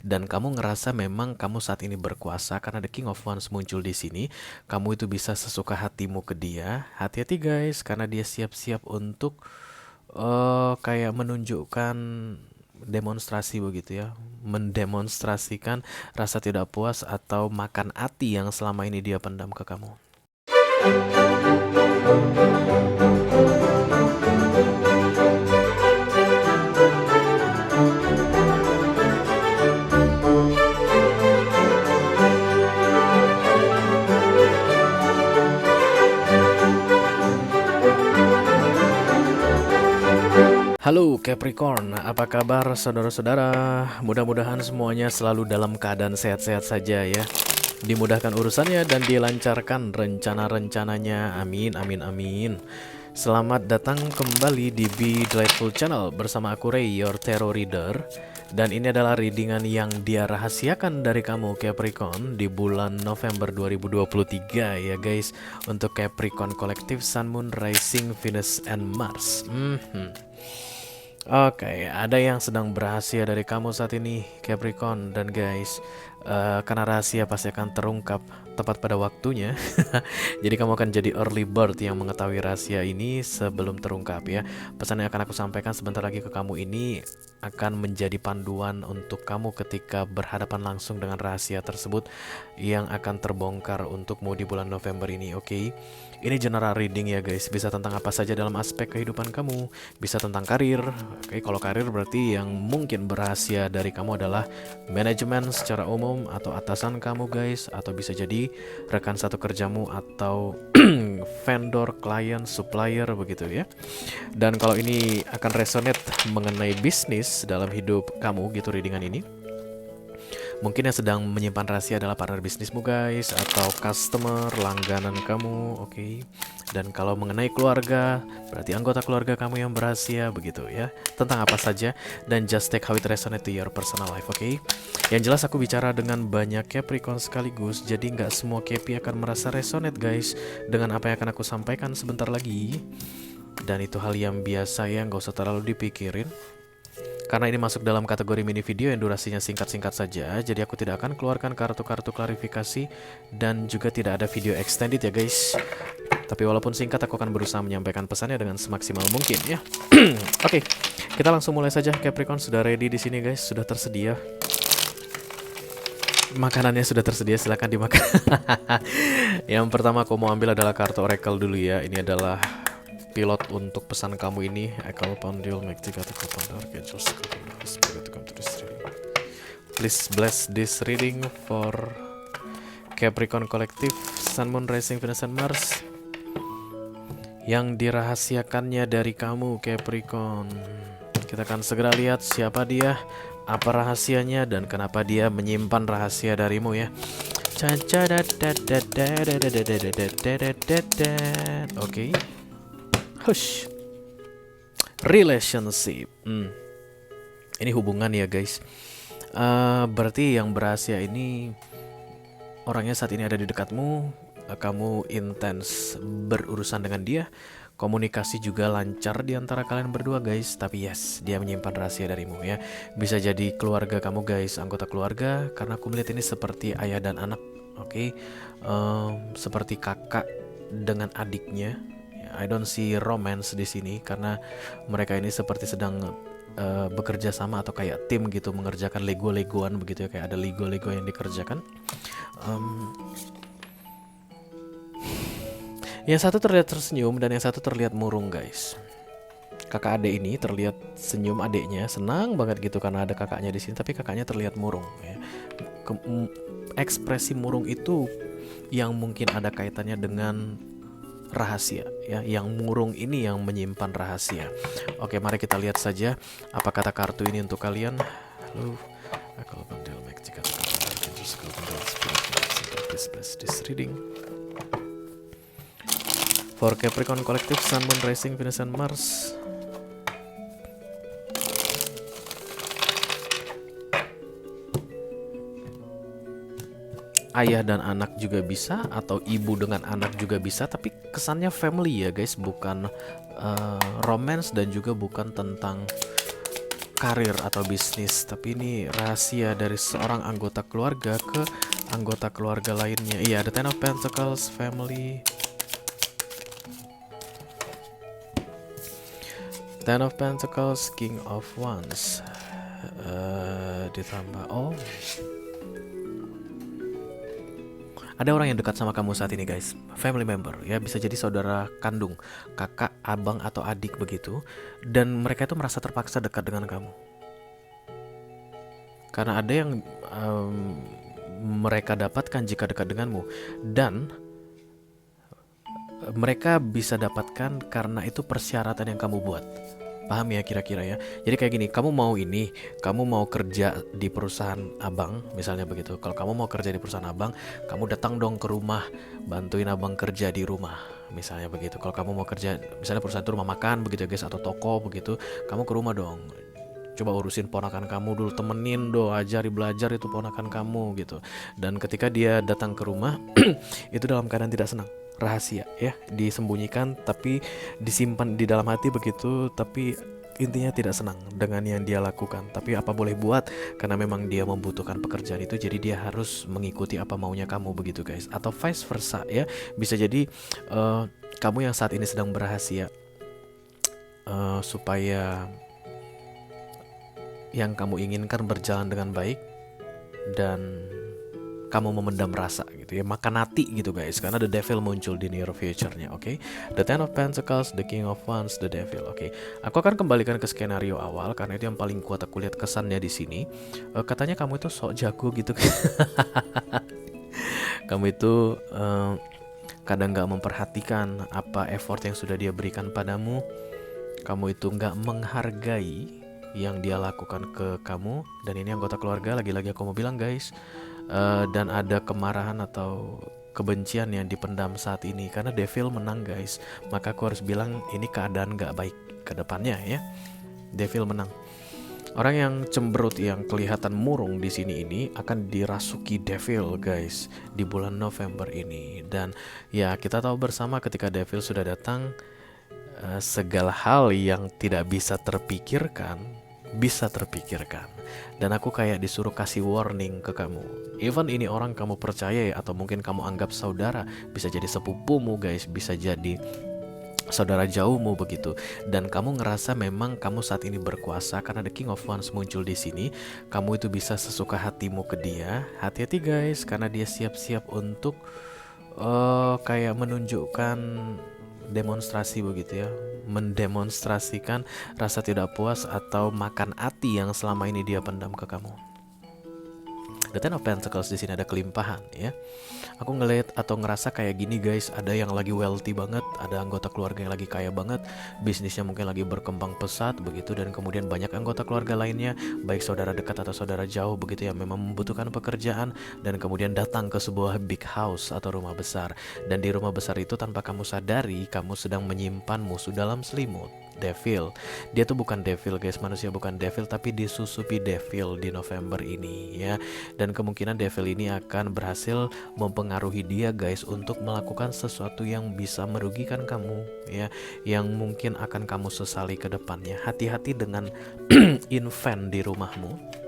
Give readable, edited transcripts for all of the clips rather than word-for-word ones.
dan kamu ngerasa memang kamu saat ini berkuasa karena The King of Wands muncul di sini, kamu itu bisa sesuka hatimu ke dia. Hati-hati guys, karena dia siap-siap untuk kayak menunjukkan demonstrasi begitu ya, mendemonstrasikan rasa tidak puas atau makan hati yang selama ini dia pendam ke kamu. Halo Capricorn, apa kabar saudara-saudara? Mudah-mudahan semuanya selalu dalam keadaan sehat-sehat saja ya. Dimudahkan urusannya dan dilancarkan rencana-rencananya. Amin, amin, amin. Selamat datang kembali di Be Delightful Channel bersama aku Ray, your tarot reader. Dan ini adalah readingan yang dia rahasiakan dari kamu Capricorn di bulan November 2023 ya guys. Untuk Capricorn Collective Sun, Moon, Rising, Venus, and Mars. Oke, ada yang sedang berhasil dari kamu saat ini, Capricorn, dan guys, karena rahasia pasti akan terungkap tepat pada waktunya. Jadi kamu akan jadi early bird yang mengetahui rahasia ini sebelum terungkap ya. Pesan yang akan aku sampaikan sebentar lagi ke kamu ini akan menjadi panduan untuk kamu ketika berhadapan langsung dengan rahasia tersebut yang akan terbongkar untukmu di bulan November ini, oke? Ini general reading ya guys, bisa tentang apa saja dalam aspek kehidupan kamu, bisa tentang karir. Oke, kalau karir berarti yang mungkin berhasil dari kamu adalah manajemen secara umum atau atasan kamu guys, atau bisa jadi rekan satu kerjamu atau vendor, klien, supplier begitu ya. Dan kalau ini akan resonate mengenai bisnis dalam hidup kamu gitu readingan ini. Mungkin yang sedang menyimpan rahasia adalah partner bisnismu guys, atau customer, langganan kamu, oke. Dan kalau mengenai keluarga, berarti anggota keluarga kamu yang berhasil begitu ya. Tentang apa saja, dan just take how it resonate to your personal life, oke. Yang jelas aku bicara dengan banyak Capricorn sekaligus, jadi nggak semua Capi akan merasa resonate guys dengan apa yang akan aku sampaikan sebentar lagi. Dan itu hal yang biasa ya, nggak usah terlalu dipikirin. Karena ini masuk dalam kategori mini video yang durasinya singkat-singkat saja, jadi aku tidak akan keluarkan kartu-kartu klarifikasi dan juga tidak ada video extended ya guys. Tapi walaupun singkat, aku akan berusaha menyampaikan pesannya dengan semaksimal mungkin ya. Oke, kita langsung mulai saja. Capricorn sudah ready di sini guys, sudah tersedia. Makanannya sudah tersedia, silahkan dimakan. Yang pertama aku mau ambil adalah kartu Oracle dulu ya. Ini adalah pilot untuk pesan kamu ini. Echo Pendule, Magnificat, Archangel, Spirit to come to this reading. Please bless this reading for Capricorn Collective, Sun, Moon, Rising, Venus, and Mars. Yang dirahasiakannya dari kamu Capricorn. Kita akan segera lihat siapa dia, apa rahasianya, dan kenapa dia menyimpan rahasia darimu ya. Oke. Hush. Relationship. Ini hubungan ya guys. Berarti yang berhasil ini orangnya saat ini ada di dekatmu. Kamu intens berurusan dengan dia. Komunikasi juga lancar di antara kalian berdua guys. Tapi yes, dia menyimpan rahasia darimu ya. Bisa jadi keluarga kamu guys, anggota keluarga. Karena aku melihat ini seperti ayah dan anak. Oke. Seperti kakak dengan adiknya. I don't see romance di sini karena mereka ini seperti sedang bekerja sama atau kayak tim gitu, mengerjakan lego-legoan begitu ya, kayak ada lego-lego yang dikerjakan. Yang satu terlihat tersenyum dan yang satu terlihat murung guys. Kakak adik ini terlihat senyum, adiknya senang banget gitu karena ada kakaknya di sini, tapi kakaknya terlihat murung ya. Ekspresi murung itu yang mungkin ada kaitannya dengan rahasia ya, yang murung ini yang menyimpan rahasia. Oke, mari kita lihat saja apa kata kartu ini untuk kalian. Halo, kalau Pendule, Magnificat, Archangel, please bless this reading for Capricorn Collective, Sun, Moon, Rising, Venus, and Mars. Ayah dan anak juga bisa, atau ibu dengan anak juga bisa, tapi kesannya family ya guys, bukan romance dan juga bukan tentang karir atau bisnis, tapi ini rahasia dari seorang anggota keluarga ke anggota keluarga lainnya. Iya, ada Ten of Pentacles, family. Ten of Pentacles, King of Wands. Ditambah ada orang yang dekat sama kamu saat ini guys, family member ya, bisa jadi saudara kandung, kakak, abang atau adik begitu, dan mereka itu merasa terpaksa dekat dengan kamu karena ada yang mereka dapatkan jika dekat denganmu, dan mereka bisa dapatkan karena itu persyaratan yang kamu buat. Paham ya kira-kira ya? Jadi kayak gini, kamu mau kerja di perusahaan abang, misalnya begitu. Kalau kamu mau kerja di perusahaan abang, kamu datang dong ke rumah, bantuin abang kerja di rumah, misalnya begitu. Kalau kamu mau kerja, misalnya perusahaan itu rumah makan begitu ya guys, atau toko begitu, kamu ke rumah dong. Coba urusin ponakan kamu dulu, temenin dong, ajari belajar itu ponakan kamu gitu. Dan ketika dia datang ke rumah, itu dalam keadaan tidak senang. Rahasia ya, disembunyikan tapi disimpan di dalam hati begitu, tapi intinya tidak senang dengan yang dia lakukan. Tapi apa boleh buat, karena memang dia membutuhkan pekerjaan itu, jadi dia harus mengikuti apa maunya kamu begitu guys. Atau vice versa ya, bisa jadi kamu yang saat ini sedang berrahasia supaya yang kamu inginkan berjalan dengan baik, dan kamu memendam rasa gitu ya, makan hati gitu guys, karena the devil muncul di near future-nya. Oke, the Ten of Pentacles, the King of Wands, the devil. Oke, aku akan kembalikan ke skenario awal karena itu yang paling kuat aku lihat kesannya di sini. Katanya kamu itu sok jago gitu. Kamu itu kadang gak memperhatikan apa effort yang sudah dia berikan padamu. Kamu itu gak menghargai yang dia lakukan ke kamu, dan ini anggota keluarga, lagi-lagi aku mau bilang guys. Dan ada kemarahan atau kebencian yang dipendam saat ini karena devil menang guys. Maka aku harus bilang ini keadaan gak baik ke depannya ya. Devil menang. Orang yang cemberut, yang kelihatan murung di sini ini akan dirasuki devil guys di bulan November ini. Dan ya kita tahu bersama ketika devil sudah datang, segala hal yang tidak bisa terpikirkan bisa terpikirkan. Dan aku kayak disuruh kasih warning ke kamu. Even ini orang kamu percaya atau mungkin kamu anggap saudara, bisa jadi sepupumu guys, bisa jadi saudara jauhmu begitu. Dan kamu ngerasa memang kamu saat ini berkuasa karena the King of Wands muncul di sini. Kamu itu bisa sesuka hatimu ke dia. Hati-hati guys, karena dia siap-siap untuk kayak menunjukkan demonstrasi begitu ya, mendemonstrasikan rasa tidak puas atau makan hati yang selama ini dia pendam ke kamu. The Ten of Pentacles di sini ada kelimpahan ya. Aku ngeliat atau ngerasa kayak gini guys, ada yang lagi wealthy banget, ada anggota keluarga yang lagi kaya banget, bisnisnya mungkin lagi berkembang pesat begitu, dan kemudian banyak anggota keluarga lainnya, baik saudara dekat atau saudara jauh begitu yang memang membutuhkan pekerjaan, dan kemudian datang ke sebuah big house atau rumah besar. Dan di rumah besar itu tanpa kamu sadari, kamu sedang menyimpan musuh dalam selimut. Devil, dia tuh bukan devil guys, manusia bukan devil, tapi disusupi devil di November ini ya. Dan kemungkinan devil ini akan berhasil mempengaruhi dia guys untuk melakukan sesuatu yang bisa merugikan kamu ya, yang mungkin akan kamu sesali ke depannya. Hati-hati dengan infant di rumahmu.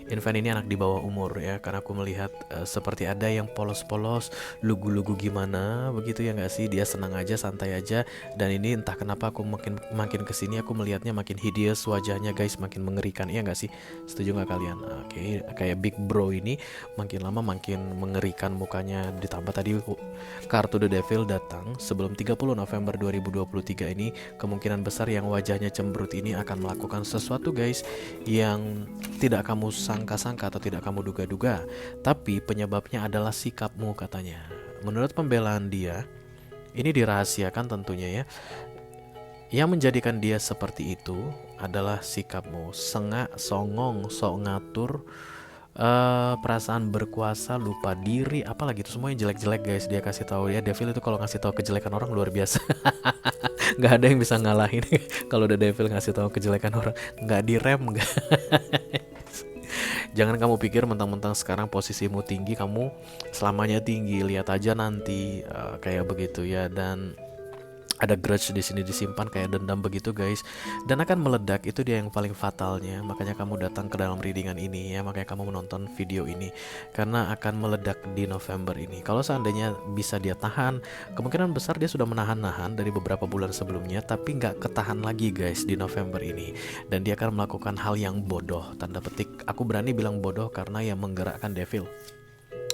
Infant ini anak di bawah umur ya, karena aku melihat seperti ada yang polos-polos, lugu-lugu gimana begitu ya nggak sih. Dia senang aja, santai aja, dan ini entah kenapa aku makin kesini aku melihatnya makin hideous wajahnya guys, makin mengerikan, iya nggak sih? Setuju nggak kalian? Oke, kayak big bro ini makin lama makin mengerikan mukanya. Ditambah tadi kartu the devil datang sebelum 30 November 2023 ini, kemungkinan besar yang wajahnya cemberut ini akan melakukan sesuatu guys yang tidak kamu sangka-sangka atau tidak kamu duga-duga, tapi penyebabnya adalah sikapmu katanya. Menurut pembelaan dia, ini dirahasiakan tentunya ya, yang menjadikan dia seperti itu adalah sikapmu, sengak, songong, sok ngatur, perasaan berkuasa, lupa diri, apalagi itu semua yang jelek-jelek guys. Dia kasih tahu ya, devil itu kalau ngasih tahu kejelekan orang luar biasa. Nggak ada yang bisa ngalahin kalau the devil ngasih tahu kejelekan orang, nggak direm guys. Jangan kamu pikir mentang-mentang sekarang posisimu tinggi, kamu selamanya tinggi. Lihat aja nanti kayak begitu ya. Dan ada grudge di sini disimpan kayak dendam begitu guys, dan akan meledak. Itu dia yang paling fatalnya, makanya kamu datang ke dalam readingan ini ya, makanya kamu menonton video ini karena akan meledak di November ini. Kalau seandainya bisa dia tahan, kemungkinan besar dia sudah menahan-nahan dari beberapa bulan sebelumnya, tapi nggak ketahan lagi guys di November ini, dan dia akan melakukan hal yang bodoh, tanda petik. Aku berani bilang bodoh karena yang menggerakkan devil.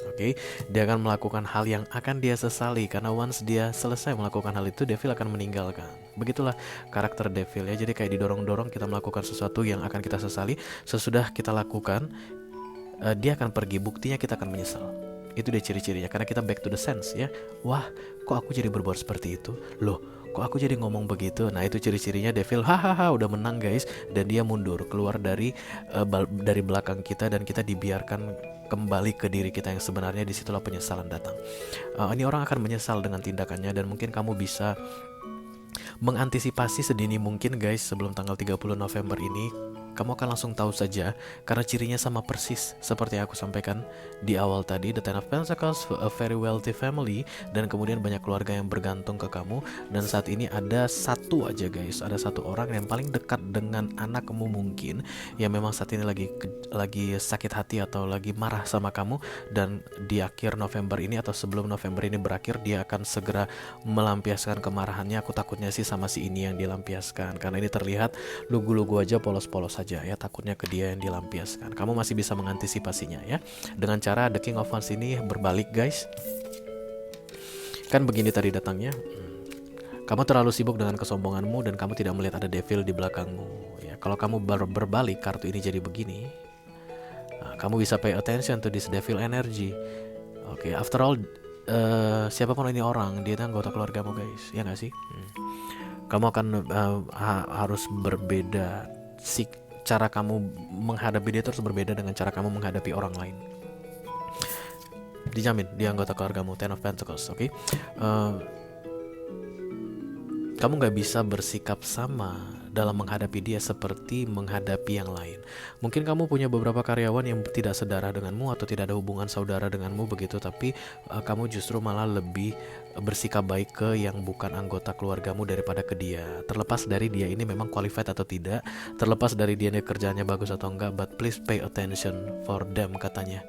Oke, dia akan melakukan hal yang akan dia sesali, karena once dia selesai melakukan hal itu, devil akan meninggalkan. Begitulah karakter devil ya. Jadi kayak didorong-dorong kita melakukan sesuatu yang akan kita sesali. Sesudah kita lakukan, dia akan pergi. Buktinya kita akan menyesal. Itu dia ciri-cirinya, karena kita back to the sense ya. Wah, kok aku jadi berbuat seperti itu? Loh, kok aku jadi ngomong begitu? Nah, itu ciri-cirinya devil. Hahaha, udah menang guys, dan dia mundur keluar dari belakang kita, dan kita dibiarkan kembali ke diri kita yang sebenarnya. Disitulah penyesalan datang. Ini orang akan menyesal dengan tindakannya, dan mungkin kamu bisa mengantisipasi sedini mungkin guys. Sebelum tanggal 30 November ini kamu akan langsung tahu saja, karena cirinya sama persis seperti yang aku sampaikan di awal tadi. The Ten of Pentacles, a very wealthy family, dan kemudian banyak keluarga yang bergantung ke kamu. Dan saat ini ada satu aja guys, ada satu orang yang paling dekat dengan anakmu mungkin, yang memang saat ini lagi sakit hati atau lagi marah sama kamu. Dan di akhir November ini atau sebelum November ini berakhir, dia akan segera melampiaskan kemarahannya. Aku takutnya sih sama si ini yang dilampiaskan, karena ini terlihat lugu-lugu aja, polos-polos aja ya. Takutnya ke dia yang dilampiaskan. Kamu masih bisa mengantisipasinya ya, dengan cara The King of Wands ini berbalik guys. Kan begini tadi datangnya, kamu terlalu sibuk dengan kesombonganmu dan kamu tidak melihat ada devil di belakangmu ya. Kalau kamu berbalik, kartu ini jadi begini. Nah, kamu bisa pay attention to this devil energy. Oke, after all, siapapun ini orang, dia itu anggota keluargamu guys, ya nggak sih? Kamu akan harus berbeda sih. Cara kamu menghadapi dia terus berbeda dengan cara kamu menghadapi orang lain. Dijamin dia anggota keluargamu. Ten of Pentacles, oke? Kamu gak bisa bersikap sama dalam menghadapi dia seperti menghadapi yang lain. Mungkin kamu punya beberapa karyawan yang tidak sedarah denganmu atau tidak ada hubungan saudara denganmu begitu, tapi kamu justru malah lebih bersikap baik ke yang bukan anggota keluargamu daripada ke dia. Terlepas dari dia ini memang qualified atau tidak, terlepas dari dia ini kerjanya bagus atau enggak, but please pay attention for them katanya.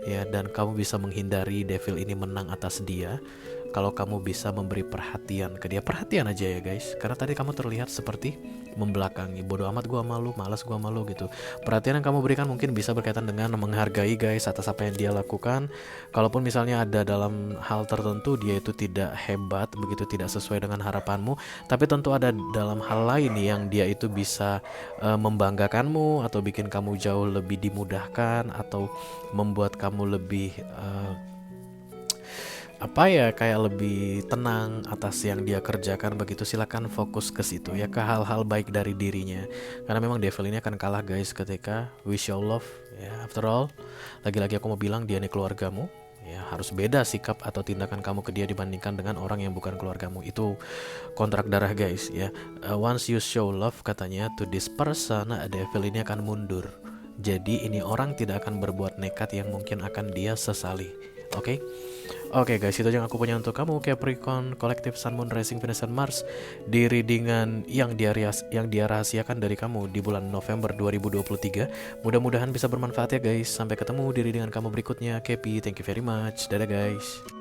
Ya, dan kamu bisa menghindari devil ini menang atas dia kalau kamu bisa memberi perhatian ke dia. Perhatian aja ya guys, karena tadi kamu terlihat seperti membelakangi. Bodoh amat gua malu, malas gua malu gitu. Perhatian yang kamu berikan mungkin bisa berkaitan dengan menghargai guys atas apa yang dia lakukan. Kalaupun misalnya ada dalam hal tertentu dia itu tidak hebat begitu, tidak sesuai dengan harapanmu, tapi tentu ada dalam hal lain yang dia itu bisa membanggakanmu atau bikin kamu jauh lebih dimudahkan, atau membuat kamu lebih kayak lebih tenang atas yang dia kerjakan begitu. Silakan fokus ke situ ya, ke hal-hal baik dari dirinya, karena memang devil ini akan kalah guys ketika we show love ya. After all, lagi-lagi aku mau bilang dia nih keluargamu ya, harus beda sikap atau tindakan kamu ke dia dibandingkan dengan orang yang bukan keluargamu. Itu kontrak darah guys ya. Once you show love katanya to this person, devil ini akan mundur. Jadi ini orang tidak akan berbuat nekat yang mungkin akan dia sesali. Oke guys, itu aja yang aku punya untuk kamu Capricorn Collective Sun, Moon, Rising, Venus, dan Mars di readingan yang dia rahasiakan dari kamu di bulan November 2023. Mudah-mudahan bisa bermanfaat ya guys. Sampai ketemu di readingan kamu berikutnya. Kepi, thank you very much. Dadah guys.